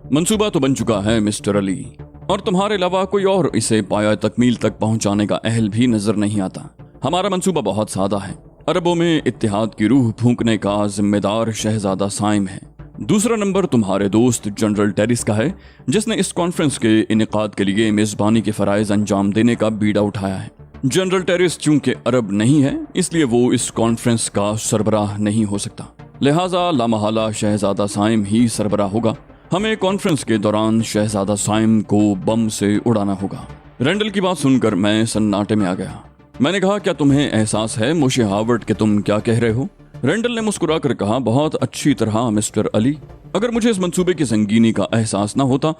मंसूबा तो बन चुका है मिस्टर अली, और तुम्हारे अलावा कोई और इसे पाया तकमील तक पहुंचाने का अहल भी नजर नहीं आता। हमारा मंसूबा बहुत सादा है। अरबों में इत्तेहाद की रूह फूंकने का जिम्मेदार शहजादा साइम है। दूसरा नंबर तुम्हारे दोस्त जनरल टेरिस का है, जिसने इस कॉन्फ्रेंस के इनेकाद के लिए मेजबानी के फराइज अंजाम देने का बीड़ा उठाया है। जनरल टेरिस चूंकि अरब नहीं है, इसलिए वो इस कॉन्फ्रेंस का सरबराह नहीं हो सकता, लिहाजा लामहला शहजादा साइम ही सरबराह होगा। हमें कॉन्फ्रेंस के दौरान शहजादा साइम को बम से उड़ाना होगा। रेंडल की बात सुनकर मैं सन्नाटे में आ गया। मैंने कहा, क्या तुम्हें एहसास है मोशे हावर्ड कि तुम क्या कह रहे हो? रेंडल ने मुस्कुराकर कहा, बहुत अच्छी तरह मिस्टर अली। अगर मुझे इस मंसूबे की संगीनी का एहसास न होता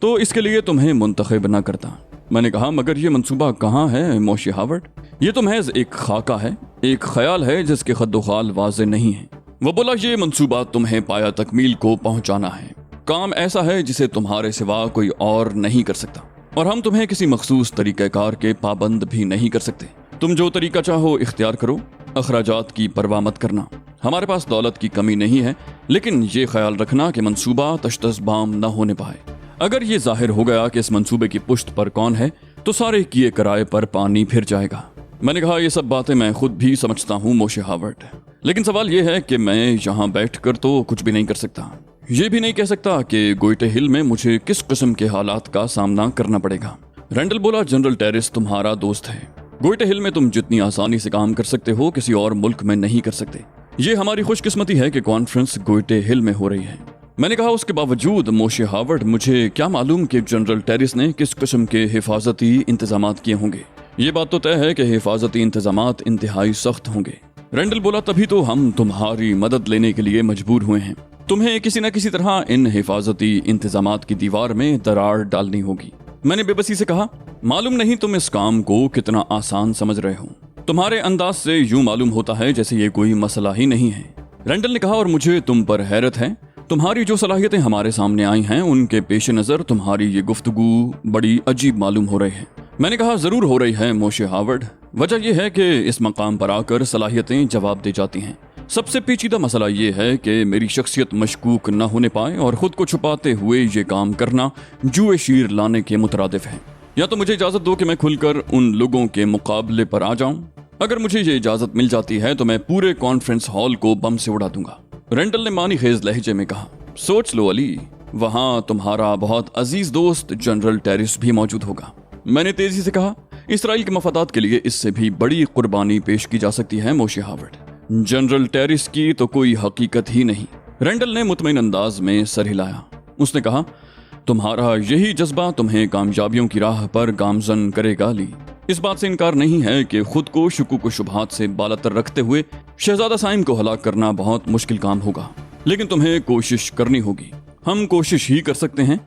तो इसके लिए तुम्हें मुंतखब न करता। मैंने कहा, मगर ये मंसूबा कहाँ है मोशे हावर्ड? ये तो महज एक खाका है, एक ख्याल है जिसके खद्दोखाल वाज़े नहीं है। वो बोला, ये मंसूबा तुम्हें पाया तकमील को पहुंचाना है। काम ऐसा है जिसे तुम्हारे सिवा कोई और नहीं कर सकता, और हम तुम्हें किसी मखसूस तरीक़ाकार के पाबंद भी नहीं कर सकते। तुम जो तरीका चाहो इख्तियार करो, अखराजात की परवाह मत करना। हमारे पास दौलत की कमी नहीं है, लेकिन ये ख्याल रखना कि मंसूबा तश्तज़बाम न होने पाए। अगर ये जाहिर हो गया कि इस मंसूबे की पुश्त पर कौन है, तो सारे किए कराए पर पानी फिर जाएगा। मैंने कहा, ये सब बातें मैं खुद भी समझता हूँ मोशे हावर्ड, लेकिन सवाल ये है कि मैं यहाँ बैठकर तो कुछ भी नहीं कर सकता। ये भी नहीं कह सकता कि गोइटे हिल में मुझे किस किस्म के हालात का सामना करना पड़ेगा। रेंडल बोला, जनरल टेरिस तुम्हारा दोस्त है। गोइटे हिल में तुम जितनी आसानी से काम कर सकते हो, किसी और मुल्क में नहीं कर सकते। ये हमारी खुशकिस्मती है कि कॉन्फ्रेंस गोइटे हिल में हो रही है। मैंने कहा, उसके बावजूद मोशे हावर्ड, मुझे क्या मालूम कि जनरल टेरिस ने किस किस्म के हिफाजती इंतजामात किए होंगे। ये बात तो तय है कि हिफाजती इंतजामात इंतहाई सख्त होंगे। रेंडल बोला, तभी तो हम तुम्हारी मदद लेने के लिए मजबूर हुए हैं। तुम्हें किसी न किसी तरह इन हिफाजती इंतजामात की दीवार में दरार डालनी होगी। मैंने बेबसी से कहा, मालूम नहीं तुम इस काम को कितना आसान समझ रहे हो। तुम्हारे अंदाज से यूं मालूम होता है जैसे ये कोई मसला ही नहीं है। रेंडल ने कहा, और मुझे तुम पर हैरत है। तुम्हारी जो सलाहियतें हमारे सामने आई हैं, उनके पेश नज़र तुम्हारी ये गुफ्तगू बड़ी अजीब मालूम हो रही है। मैंने कहा, जरूर हो रही है मोशे हावर्ड। वजह यह है कि इस मकाम पर आकर सलाहियतें जवाब दे जाती हैं। सबसे पेचीदा मसला ये है कि मेरी शख्सियत मशकूक न होने पाए, और खुद को छुपाते हुए ये काम करना जुए शीर लाने के मुतरादिफ है। या तो मुझे इजाजत दो कि मैं खुलकर उन लोगों के मुकाबले पर आ जाऊं। अगर मुझे ये इजाजत मिल जाती है तो मैं पूरे कॉन्फ्रेंस हॉल को बम से उड़ा दूंगा। रेंडल ने मानी खेज लहजे में कहा, सोच लो अली, वहां तुम्हारा बहुत अजीज दोस्त जनरल टेरिस भी मौजूद होगा। मैंने तेजी से कहा, इसराइल के मफादात के लिए इससे भी बड़ी कुर्बानी पेश की जा सकती है मोशे हावर्ड। जनरल टेरिस की तो कोई हकीकत ही नहीं। रेंडल ने मुतमईन अंदाज में सर हिलाया। उसने कहा, तुम्हारा यही जज्बा तुम्हें कामयाबियों की राह पर गामजन करेगा अली। इस बात से इनकार नहीं है कि खुद को शुकूक व शुबहात से बालातर रखते हुए शहजादा साइम को हलाक करना बहुत मुश्किल काम होगा, लेकिन तुम्हें कोशिश करनी होगी। हम कोशिश ही कर सकते हैं,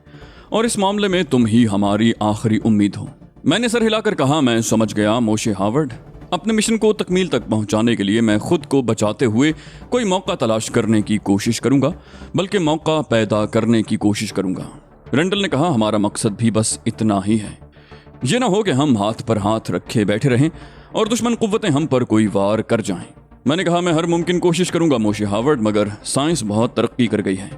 और इस मामले में तुम ही हमारी आखिरी उम्मीद हो। मैंने सर हिलाकर कहा, मैं समझ गया मोशे हावर्ड। अपने मिशन को तकमील तक पहुंचाने के लिए मैं खुद को बचाते हुए कोई मौका तलाश करने की कोशिश करूंगा, बल्कि मौका पैदा करने की कोशिश करूंगा। रेंडल ने कहा, हमारा मकसद भी बस इतना ही है। ये ना हो कि हम हाथ पर हाथ रखे बैठे रहें और दुश्मन कुव्वतें हम पर कोई वार कर जाएं। मैंने कहा, मैं हर मुमकिन कोशिश करूंगा मोशे हावर्ड, मगर साइंस बहुत तरक्की कर गई है,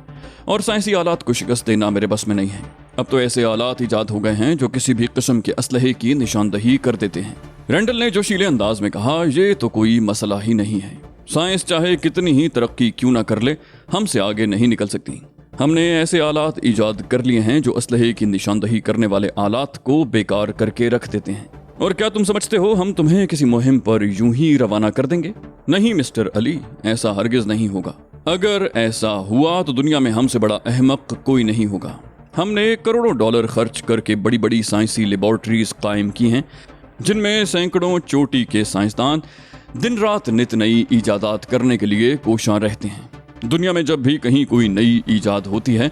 और साइंसी आलात को शिकस्त देना मेरे बस में नहीं है। अब तो ऐसे आलात ईजाद हो गए हैं जो किसी भी किस्म के असलहे की निशानदही कर देते हैं। रेंडल ने जोशीले अंदाज में कहा, यह तो कोई मसला ही नहीं है। साइंस चाहे कितनी ही तरक्की क्यों ना कर ले, हमसे आगे नहीं निकल सकती। हमने ऐसे आलात ईजाद कर लिए हैं जो असलहे की निशानदही करने वाले आलात को बेकार करके रख देते हैं। और क्या तुम समझते हो हम तुम्हें किसी मुहिम पर यूं ही रवाना कर देंगे? नहीं मिस्टर अली, ऐसा हरगिज नहीं होगा। अगर ऐसा हुआ तो दुनिया में हमसे बड़ा अहमक कोई नहीं होगा। हमने करोड़ों डॉलर खर्च करके बड़ी बड़ी साइंसी लेबॉर्ट्रीज कायम की हैं, जिनमें सैकड़ों चोटी के साइंसदान दिन रात नित नई ईजादात करने के लिए कोशां रहते हैं। दुनिया में जब भी कहीं कोई नई ईजाद होती है,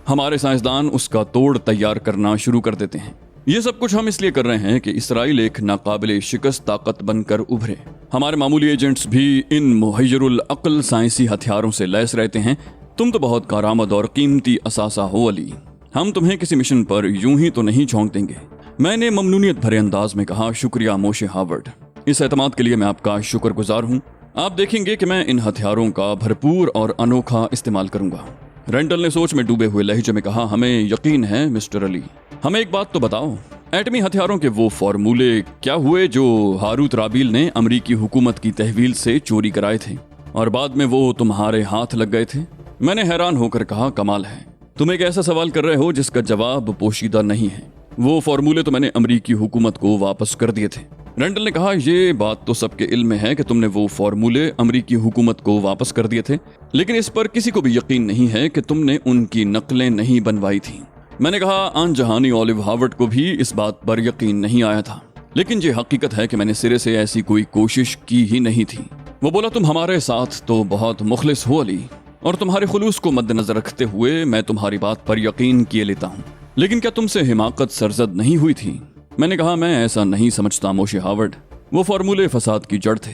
हमारे साइंसदान उसका तोड़ तैयार करना शुरू कर देते हैं। ये सब कुछ हम इसलिए कर रहे हैं कि इसराइल एक नाकाबिले शिकस्त ताकत बनकर उभरे। हमारे मामूली एजेंट्स भी इन मुहय्यरुल अक्ल साइंसी हथियारों से लैस रहते हैं। तुम तो बहुत कारामद और कीमती असासा हो अली। हम तुम्हें किसी मिशन पर यूं ही तो नहीं झोंक देंगे। मैंने ममनूनियत भरे अंदाज में कहा, शुक्रिया मोशे हावर्ड, इस एतमाद के लिए मैं आपका शुक्रगुजार हूँ। आप देखेंगे कि मैं इन हथियारों का भरपूर और अनोखा इस्तेमाल करूंगा। रेंटल ने सोच में डूबे हुए लहजे में कहा, हमें यकीन है मिस्टर अली। हमें एक बात तो बताओ, एटमी हथियारों के वो फॉर्मूले क्या हुए जो हारूत राबील ने अमरीकी हुकूमत की तहवील से चोरी कराए थे और बाद में वो तुम्हारे हाथ लग गए थे? मैंने हैरान होकर कहा, कमाल है, तुम एक ऐसा सवाल कर रहे हो जिसका जवाब पोशीदा नहीं है। वो फॉर्मूले तो मैंने अमरीकी हुकूमत को वापस कर दिए थे। रेंटल ने कहा, ये बात तो सबके इल्म में है कि तुमने वो फॉर्मूले अमरीकी हुकूमत को वापस कर दिए थे, लेकिन इस पर किसी को भी यकीन नहीं है कि तुमने उनकी नकलें नहीं बनवाई थी। मैंने कहा, आन जहानी ओलिव हार्वर्ड को भी इस बात पर यकीन नहीं आया था, लेकिन ये हकीकत है कि मैंने सिरे से ऐसी कोई कोशिश की ही नहीं थी। वो बोला, तुम हमारे साथ तो बहुत मुखलिस हो अली, और तुम्हारे खुलूस को मद्देनजर रखते हुए मैं तुम्हारी बात पर यकीन किए लेता हूँ, लेकिन क्या तुमसे हिमाकत सरजद नहीं हुई थी? मैंने कहा, मैं ऐसा नहीं समझता मोशे हार्वर्ड। वो फॉर्मूले फसाद की जड़ थे,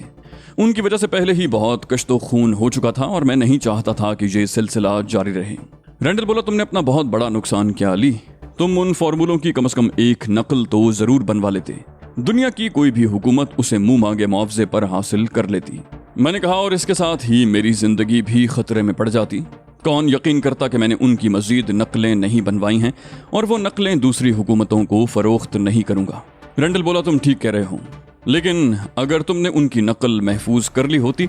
उनकी वजह से पहले ही बहुत कश्तो खून हो चुका था और मैं नहीं चाहता था कि ये सिलसिला जारी रहे। रेंडल बोला, तुमने अपना बहुत बड़ा नुकसान किया अली। तुम उन फॉर्मूलों की कम से कम एक नकल तो जरूर बनवा लेते। दुनिया की कोई भी हुकूमत उसे मुंह मांगे मुआवजे पर हासिल कर लेती। मैंने कहा, और इसके साथ ही मेरी जिंदगी भी खतरे में पड़ जाती। कौन यकीन करता कि मैंने उनकी मजीद नकलें नहीं बनवाई हैं और वो नकलें दूसरी हुकूमतों को फरोख्त नहीं करूंगा। रेंडल बोला, तुम ठीक कह रहे हो, लेकिन अगर तुमने उनकी नकल महफूज कर ली होती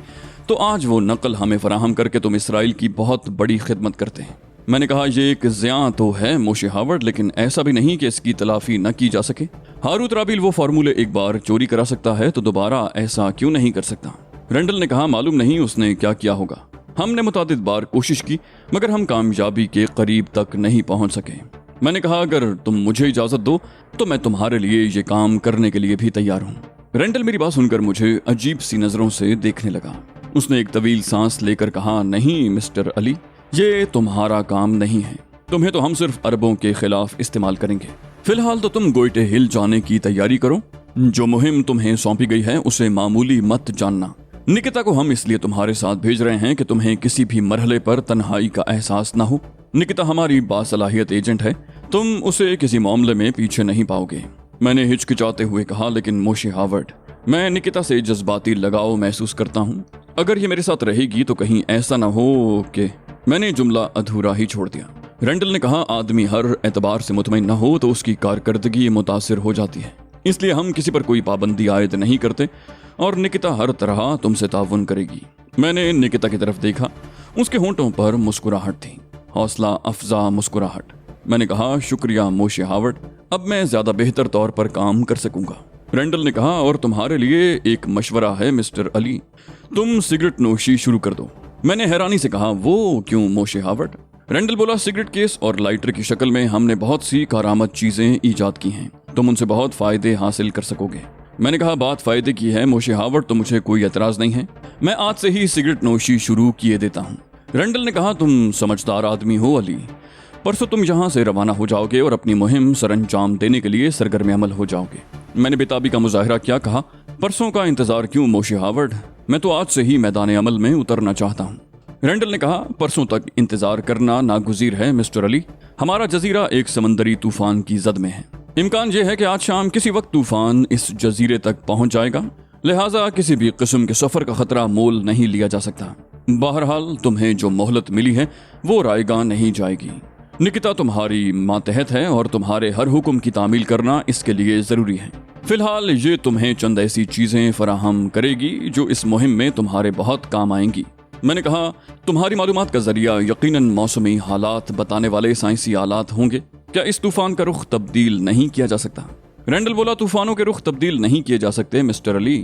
तो आज वो नकल हमें फराहम करके तुम इसराइल की बहुत बड़ी खिदमत करते हैं। मैंने कहा, ये एक ज़ियां तो है मोशे हार्वर्ड, लेकिन ऐसा भी नहीं कि इसकी तलाफी न की जा सके। हारूत राबील वो फार्मूले एक बार चोरी करा सकता है तो दोबारा ऐसा क्यों नहीं कर सकता? रेंडल ने कहा, मालूम नहीं उसने क्या किया होगा। हमने मुतादिद बार कोशिश की मगर हम कामयाबी के करीब तक नहीं पहुंच सके। मैंने कहा, अगर तुम मुझे इजाजत दो तो मैं तुम्हारे लिए ये काम करने के लिए भी तैयार हूँ। रेंडल मेरी बात सुनकर मुझे अजीब सी नजरों से देखने लगा। उसने एक तवील सांस लेकर कहा, नहीं मिस्टर अली, ये तुम्हारा काम नहीं है। तुम्हें तो हम सिर्फ अरबों के खिलाफ इस्तेमाल करेंगे। फिलहाल तो तुम गोइटे हिल जाने की तैयारी करो। जो मुहिम तुम्हें सौंपी गई है उसे मामूली मत जानना। निकिता को हम इसलिए तुम्हारे साथ भेज रहे हैं कि तुम्हें किसी भी मरहले पर तन्हाई का एहसास ना हो। निकिता हमारी बासलाहियत एजेंट है, तुम उसे किसी मामले में पीछे नहीं पाओगे। मैंने हिचकिचाते हुए कहा, लेकिन मोशे हार्वर्ड, मैं निकिता से जज्बाती लगाव महसूस करता हूँ। अगर ये मेरे साथ रहेगी तो कहीं ऐसा ना हो कि मैंने जुमला अधूरा ही छोड़ दिया। रेंडल ने कहा, आदमी हर एतबार से मुतमईन न हो तो उसकी कारकर्दगी मुतासिर हो जाती है, इसलिए हम किसी पर कोई पाबंदी आयद नहीं करते और निकिता हर तरह तुमसे ताउन करेगी। मैंने निकिता की तरफ देखा, उसके होंठों पर मुस्कुराहट थी, हौसला अफजा मुस्कुराहट। मैंने कहा, शुक्रिया मोशे हार्वर्ड, अब मैं ज्यादा बेहतर तौर पर काम कर सकूंगा। रेंडल ने कहा, और तुम्हारे लिए एक मशवरा है मिस्टर अली, तुम सिगरेट नोशी शुरू कर दो। मैंने हैरानी से कहा, वो क्यों मोशे हार्वर्ड? रेंडल बोला, सिगरेट केस और लाइटर की शक्ल में हमने बहुत सी कारामद चीजें ईजाद की हैं, तुम उनसे बहुत फायदे हासिल कर सकोगे। मैंने कहा, बात फायदे की है मोशे हार्वर्ड तो मुझे कोई एतराज नहीं है, मैं आज से ही सिगरेट नोशी शुरू किए देता हूँ। रेंडल ने कहा, तुम समझदार आदमी हो अली, परसों तुम यहाँ से रवाना हो जाओगे और अपनी मुहिम सरअंजाम देने के लिए सरगर्म अमल हो जाओगे। मैंने बेताबी का मुजाहिरा किया, कहा, परसों का इंतजार क्यों मोशे हार्वर्ड, मैं तो आज से ही मैदान अमल में उतरना चाहता हूँ। रेंडल ने कहा, परसों तक इंतजार करना नागुज़ीर है मिस्टर अली, हमारा जजीरा एक समंदरी तूफान की जद में है। इम्कान यह है कि आज शाम किसी वक्त तूफान इस जजीरे तक पहुंच जाएगा, लिहाजा किसी भी किस्म के सफर का खतरा मोल नहीं लिया जा सकता। बहरहाल तुम्हें जो मोहलत मिली है वो रायगा नहीं जाएगी। निकिता तुम्हारी मातहत है और तुम्हारे हर हुक्म की तामील करना इसके लिए जरूरी है। फिलहाल ये तुम्हें चंद ऐसी चीजें फराहम करेगी जो इस मुहिम में तुम्हारे बहुत काम आएंगी। मैंने कहा, तुम्हारी मालूमात का जरिया यकीनन मौसमी हालात बताने वाले साइंसी आलात होंगे, क्या इस तूफान का रुख तब्दील नहीं किया जा सकता? रेंडल बोला, तूफानों के रुख तब्दील नहीं किए जा सकते मिस्टर अली,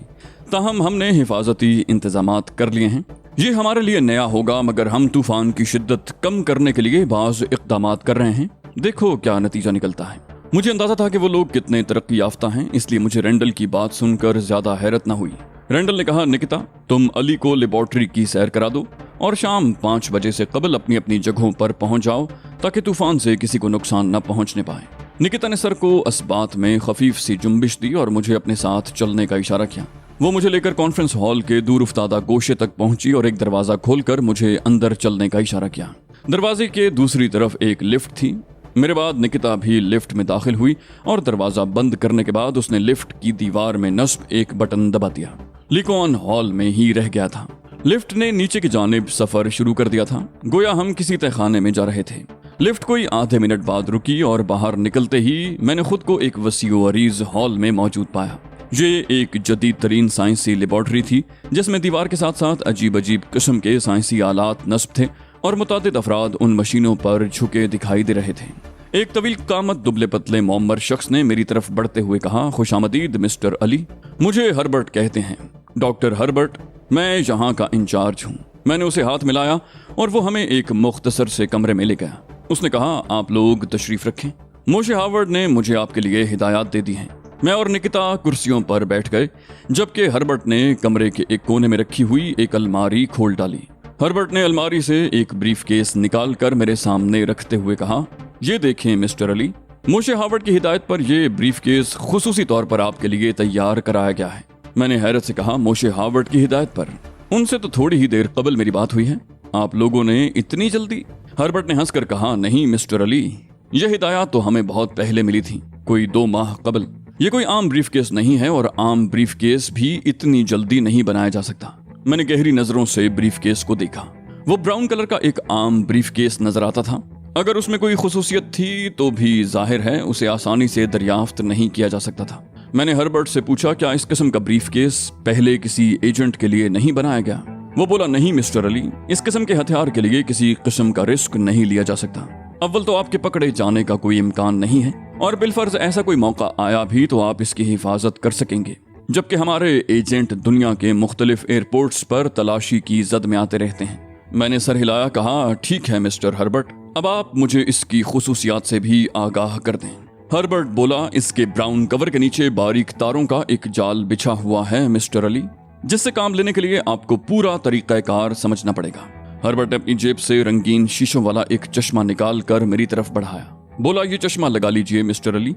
ताहम हमने हिफाजती इंतजामात कर लिए हैं। ये हमारे लिए नया होगा मगर हम तूफान की शिद्दत कम करने के लिए बाज़ इक़दामात कर रहे हैं, देखो क्या नतीजा निकलता है। मुझे अंदाजा था कि वो लोग कितने तरक्की याफ्ता हैं, इसलिए मुझे रेंडल की बात सुनकर ज्यादा हैरत न हुई। रेंडल ने कहा, निकिता तुम अली को लेबोरेटरी की सैर करा दो और शाम 5 बजे से कबल अपनी अपनी जगहों पर पहुंच जाओ ताकि तूफान से किसी को नुकसान न पहुंचने पाए। निकिता ने सर को अस्बात में खफीफ सी जुम्बिश दी और मुझे अपने साथ चलने का इशारा किया। वो मुझे लेकर कॉन्फ्रेंस हॉल के दूर उफ्तादा गोशे तक पहुंची और एक दरवाजा खोलकर मुझे अंदर चलने का इशारा किया। दरवाजे के दूसरी तरफ एक लिफ्ट थी। मेरे बाद निकिता भी लिफ्ट में दाखिल हुई और दरवाजा बंद करने के बाद उसने लिफ्ट की दीवार में नस्ब एक बटन दबा दिया। लिकॉन हॉल में ही रह गया था। लिफ्ट ने नीचे की जानिब सफर शुरू कर दिया था, गोया हम किसी तहखाने में जा रहे थे। लिफ्ट कोई आधे मिनट बाद रुकी और बाहर निकलते ही मैंने खुद को एक वसीओ अरीज हॉल में मौजूद पाया। ये एक जदीद तरीन साइंसी लेबॉर्ट्री थी जिसमें दीवार के साथ साथ अजीब अजीब किस्म के साइंसी आलात नस्ब थे और मुतादिद अफराद उन मशीनों पर झुके दिखाई दे रहे थे। एक तवील कामत दुबले पतले मोमर शख्स ने मेरी तरफ बढ़ते हुए कहा, खुशामदीद मिस्टर अली, मुझे हर्बर्ट कहते हैं, डॉक्टर हर्बर्ट, मैं यहाँ का इंचार्ज हूँ। मैंने उसे हाथ मिलाया और वो हमें एक मुख्तसर से कमरे में ले गया। उसने कहा, आप लोग तशरीफ रखें। मोशे हावर्ड ने मुझे आपके लिए हिदायत दे दी हैं। मैं और निकिता कुर्सियों पर बैठ गए जबकि हर्बर्ट ने कमरे के एक कोने में रखी हुई एक अलमारी खोल डाली। हर्बर्ट ने अलमारी से एक ब्रीफ केस निकाल कर मेरे सामने रखते हुए कहा, ये देखें मिस्टर अली, मोशे हावर्ड की हिदायत पर यह ब्रीफ केस खुसूसी तौर पर आपके लिए तैयार कराया गया है। मैंने हैरत से कहा, मोशे हावर्ड की हिदायत पर? उनसे तो थोड़ी ही देर कबल मेरी बात हुई है, आप लोगों ने इतनी जल्दी? हर्बर्ट ने हंसकर कहा, नहीं मिस्टर अली, यह हिदायत तो हमें बहुत पहले मिली थी, कोई 2 माह कबल। ये कोई आम ब्रीफ केस नहीं है और आम ब्रीफ केस भी इतनी जल्दी नहीं बनाया जा सकता। मैंने गहरी नजरों से ब्रीफ केस को देखा। वो ब्राउन कलर का एक आम ब्रीफ केस नजर आता था। अगर उसमें कोई खुसूसियत थी तो भी जाहिर है उसे आसानी से दरियाफ्त नहीं किया जा सकता था। मैंने हर्बर्ट से पूछा, क्या इस किस्म का ब्रीफ केस पहले किसी एजेंट के लिए नहीं बनाया गया? वो बोला, नहीं मिस्टर अली, इस किस्म के हथियार के लिए किसी किस्म का रिस्क नहीं लिया जा सकता। अव्वल तो आपके पकड़े जाने का कोई इम्कान नहीं है और बिलफर्ज ऐसा कोई मौका आया भी तो आप इसकी हिफाजत कर सकेंगे, जबकि हमारे एजेंट दुनिया के मुख्तलिफ एयरपोर्ट्स पर तलाशी की जद में आते रहते हैं। मैंने सर हिलाया, कहा, ठीक है मिस्टर हर्बर्ट, अब आप मुझे इसकी खुसूसियात से भी आगाह कर दें। हर्बर्ट बोला, इसके ब्राउन कवर के नीचे बारीक तारों का एक जाल बिछा हुआ है मिस्टर अली, जिससे काम लेने के लिए आपको पूरा तरीकाकार समझना पड़ेगा। हर्बर्ट ने अपनी जेब से रंगीन शीशों वाला एक चश्मा निकाल कर मेरी तरफ बढ़ाया। बोला, ये चश्मा लगा लीजिए मिस्टर अली,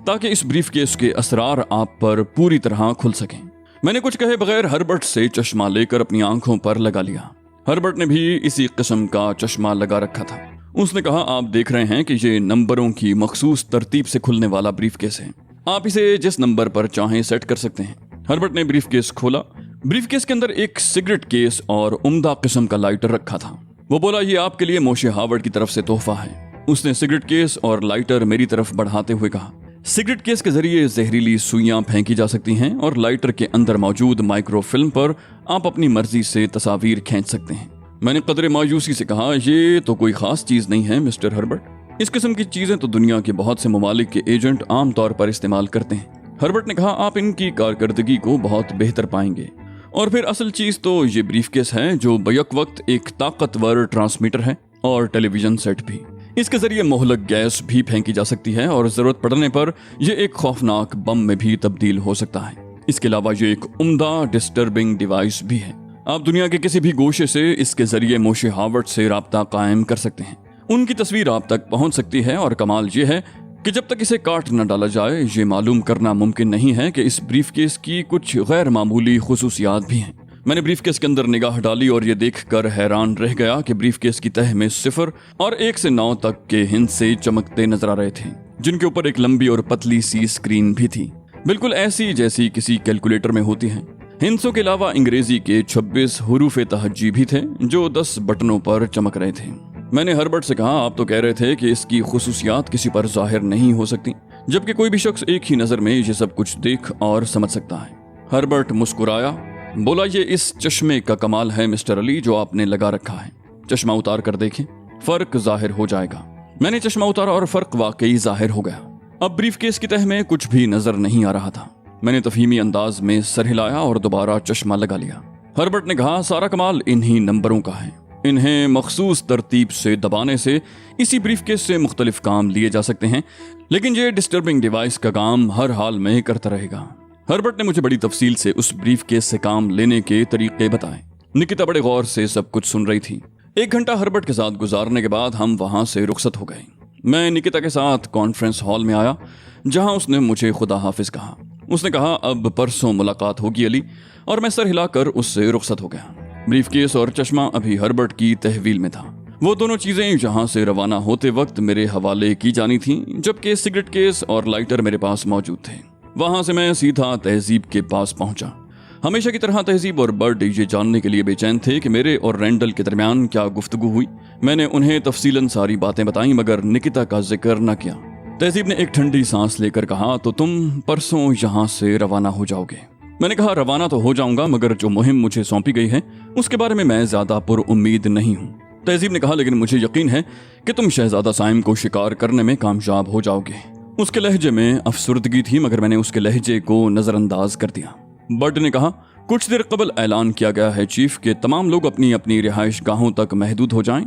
ताकि इस ब्रीफ केस के असरार आप पर पूरी तरह खुल सकें। मैंने कुछ कहे बगैर हर्बर्ट से चश्मा लेकर अपनी आंखों पर लगा लिया। हर्बर्ट ने भी इसी किस्म का चश्मा लगा रखा था। उसने कहा, आप देख रहे हैं कि ये नंबरों की मखसूस तरतीब से खुलने वाला ब्रीफ केस है, आप इसे जिस नंबर पर चाहें सेट कर सकते हैं। हर्बर्ट ने ब्रीफ केस खोला। ब्रीफ केस के अंदर एक सिगरेट केस और उम्दा किस्म का लाइटर रखा था। वो बोला, ये आपके लिए मोशे हावर्ड की तरफ से तोहफा है। उसने सिगरेट केस और लाइटर मेरी तरफ बढ़ाते हुए कहा, सिगरेट केस के जरिए जहरीली सुइयां फेंकी जा सकती हैं और लाइटर के अंदर मौजूद माइक्रोफिल्म पर आप अपनी मर्जी से तस्वीर खींच सकते हैं। मैंने कदरे मायूसी से कहा, ये तो कोई खास चीज नहीं है मिस्टर हर्बर्ट, इस किस्म की चीजें तो दुनिया के बहुत से ममालिक के एजेंट आम तौर पर इस्तेमाल करते हैं। हर्बर्ट ने कहा, आप इनकी कारकर्दगी को बहुत बेहतर पाएंगे। और फिर असल चीज तो ये ब्रीफ केस है जो बैक वक्त एक ताकतवर ट्रांसमीटर है और टेलीविजन सेट भी। इसके जरिए मोहलक गैस भी फेंकी जा सकती है और जरूरत पड़ने पर यह एक खौफनाक बम में भी तब्दील हो सकता है। इसके अलावा ये एक उम्दा डिस्टर्बिंग डिवाइस भी है। आप दुनिया के किसी भी गोशे से इसके जरिए मोशे हावर्ड से राब्ता कायम कर सकते हैं। उनकी तस्वीर आप तक पहुंच सकती है और कमाल ये है कि जब तक इसे काट न डाला जाए ये मालूम करना मुमकिन नहीं है कि इस ब्रीफ केस की कुछ गैर मामूली खुसूसियात भी हैं। मैंने ब्रीफ केस के अंदर निगाह डाली और ये देखकर हैरान रह गया कि ब्रीफ केस की तह में 0 और 1 से 9 तक के हिंसे चमकते नजर आ रहे थे, जिनके ऊपर एक लंबी और पतली सी स्क्रीन भी थी, बिल्कुल ऐसी जैसी किसी कैलकुलेटर में होती है। हिंसों के अलावा अंग्रेजी के 26 हुरूफ तहज्जी भी थे जो 10 बटनों पर चमक रहे थे। मैंने हर्बर्ट से कहा, आप तो कह रहे थे कि इसकी खुसूसियात किसी पर जाहिर नहीं हो सकती, जबकि कोई भी शख्स एक ही नजर में ये सब कुछ देख और समझ सकता है। हर्बर्ट मुस्कुराया, बोला, ये इस चश्मे का कमाल है मिस्टर अली जो आपने लगा रखा है। चश्मा उतार कर देखें, फर्क जाहिर हो जाएगा। मैंने चश्मा उतारा और फर्क वाकई जाहिर हो गया। अब ब्रीफ केस की तह में कुछ भी नजर नहीं आ रहा था। मैंने तफहीमी अंदाज में सर हिलाया और दोबारा चश्मा लगा लिया। हर्बर्ट ने कहा, सारा कमाल इन्हीं नंबरों का है। इन्हें मखसूस तरतीब से दबाने से इसी ब्रीफ केस से मुख्तलिफ काम लिए जा सकते हैं, लेकिन ये डिस्टर्बिंग डिवाइस का काम हर हाल में करता रहेगा। हर्बर्ट ने मुझे बड़ी तफसील से उस ब्रीफ केस से काम लेने के तरीके बताए। निकिता बड़े गौर से सब कुछ सुन रही थी। 1 घंटा हर्बर्ट के साथ गुजारने के बाद हम वहां से रुखसत हो गए। मैं निकिता के साथ कॉन्फ्रेंस हॉल में आया जहां उसने मुझे खुदा हाफिज कहा। उसने कहा, अब परसों मुलाकात होगी अली, और मैं सर हिलाकर उससे रुखसत हो गया। ब्रीफ केस और चश्मा अभी हर्बर्ट की तहवील में था। वो दोनों चीजें यहाँ से रवाना होते वक्त मेरे हवाले की जानी थी, जबकि सिगरेट केस और लाइटर मेरे पास मौजूद थे। वहां से मैं सीधा तहजीब के पास पहुंचा। हमेशा की तरह तहजीब और बर्ड ये जानने के लिए बेचैन थे कि मेरे और रैंडल के दरमियान क्या गुफ्तगू हुई। मैंने उन्हें तफसीलन सारी बातें बताई मगर निकिता का जिक्र न किया। तहजीब ने एक ठंडी सांस लेकर कहा, तो तुम परसों यहाँ से रवाना हो जाओगे? मैंने कहा, रवाना तो हो जाऊंगा मगर जो मुहिम मुझे सौंपी गई है उसके बारे में मैं ज्यादा पुरउम्मीद नहीं हूँ। तहजीब ने कहा, लेकिन मुझे यकीन है कि तुम शहजादा साइम को शिकार करने में कामयाब हो जाओगे। उसके लहजे में अफसुर्दगी थी मगर मैंने उसके लहजे को नजरअंदाज कर दिया। बर्ड ने कहा, कुछ देर कबल ऐलान किया गया है चीफ के तमाम लोग अपनी अपनी रिहाइश गाहों तक महदूद हो जाएं।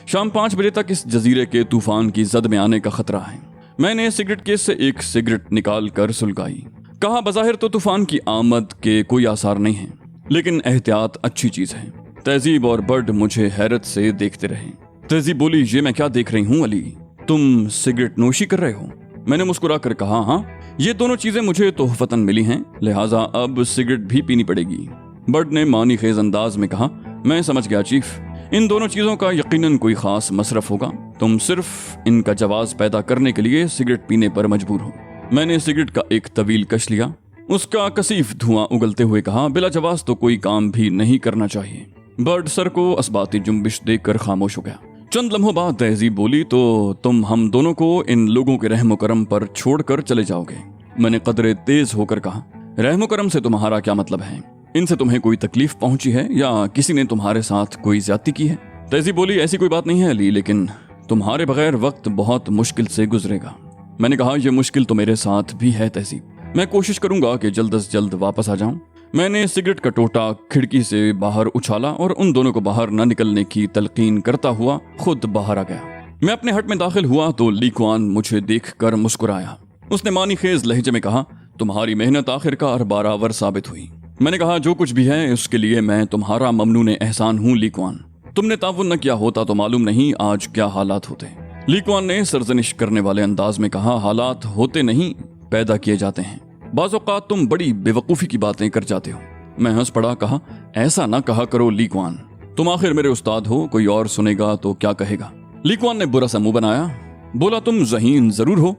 शाम 5 बजे तक इस जजीरे के तूफान की जद में आने का खतरा है। मैंने सिगरेट केस से एक सिगरेट निकाल कर सुलगाई। कहा, बज़ाहिर तो तूफान की आमद के कोई आसार नहीं है लेकिन एहतियात अच्छी चीज है। तहजीब और बर्ड मुझे हैरत से देखते रहे। तहजीब बोली, ये मैं क्या देख रही हूँ अली, तुम सिगरेट नोशी कर रहे हो? मैंने मुस्कुरा कर कहा, हाँ, ये दोनों चीजें मुझे तोहफतन मिली हैं, लिहाजा अब सिगरेट भी पीनी पड़ेगी। बर्ड ने मानी खेज अंदाज में कहा, मैं समझ गया चीफ, इन दोनों चीजों का यकीनन कोई खास मसरफ होगा। तुम सिर्फ इनका जवाज पैदा करने के लिए सिगरेट पीने पर मजबूर हो। मैंने सिगरेट का एक तवील कश लिया। उसका कसीफ धुआं उगलते हुए कहा, बिला जवाज तो कोई काम भी नहीं करना चाहिए। बर्ड सर को असबाती जुम्बिश देखकर खामोश हो गया। चंद लम्हों बाद तहजीब बोली, तो तुम हम दोनों को इन लोगों के रहमो करम पर छोड़कर चले जाओगे? मैंने कदरे तेज होकर कहा, रहमो करम से तुम्हारा क्या मतलब है? इनसे तुम्हें कोई तकलीफ पहुंची है या किसी ने तुम्हारे साथ कोई ज्यादती की है? तहजीब बोली, ऐसी कोई बात नहीं है अली, लेकिन तुम्हारे बगैर वक्त बहुत मुश्किल से गुजरेगा। मैंने कहा, यह मुश्किल तो मेरे साथ भी है तहजीब, मैं कोशिश करूंगा कि जल्द से जल्द वापस आ जाऊं। मैंने सिगरेट का टोटा खिड़की से बाहर उछाला और उन दोनों को बाहर न निकलने की तलकीन करता हुआ खुद बाहर आ गया। मैं अपने हट में दाखिल हुआ तो ली कुआन मुझे देखकर मुस्कुराया। उसने मानी खेज लहजे में कहा, तुम्हारी मेहनत आखिरकार बारावर साबित हुई। मैंने कहा, जो कुछ भी है उसके लिए मैं तुम्हारा ममनून एहसान हूँ ली कुआन। तुमने ताउन न किया होता तो मालूम नहीं आज क्या हालात होते। ली कुआन ने सरजनिश करने वाले अंदाज में कहा, हालात होते नहीं पैदा किए जाते हैं। बाज़ औक़ात तुम बड़ी बेवकूफ़ी की बातें कर जाते हो। मैं हंस पड़ा, कहा, ऐसा ना कहा करो ली कुआन, तुम आखिर मेरे उस्ताद हो, कोई और सुनेगा तो क्या कहेगा? ली कुआन ने बुरा सा मुंह बनाया, बोला, तुम ज़हीन जरूर हो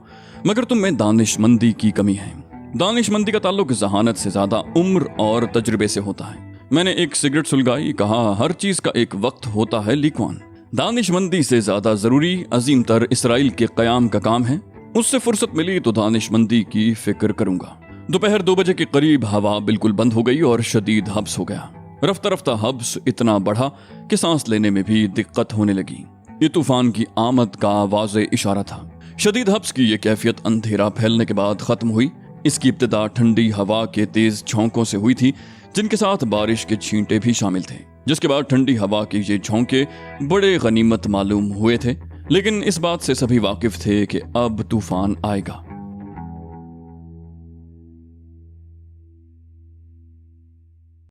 मगर तुम में दानिशमंदी की कमी है। दानिशमंदी का ताल्लुक जहानत से ज्यादा उम्र और तजुर्बे से होता है। मैंने एक सिगरेट सुलगाई, कहा, हर चीज का एक वक्त होता है ली कुआन। दानिशमंदी से ज्यादा जरूरी अजीम तर इसराइल के कयाम का काम है। उससे फुर्सत मिली तो दानिशमंदी की फिक्र करूंगा। दोपहर 2 बजे के करीब हवा बिल्कुल बंद हो गई और शदीद हब्स हो गया। रफ्ता रफ्ता हब्स इतना बढ़ा कि सांस लेने में भी दिक्कत होने लगी। ये तूफान की आमद का वाज़े इशारा था। शदीद हब्स की ये कैफियत अंधेरा फैलने के बाद खत्म हुई। इसकी इब्तिदा ठंडी हवा के तेज झोंकों से हुई थी जिनके साथ बारिश के छींटे भी शामिल थे। जिसके बाद ठंडी हवा के ये झोंके बड़े गनीमत मालूम हुए थे, लेकिन इस बात से सभी वाकिफ थे कि अब तूफान आएगा।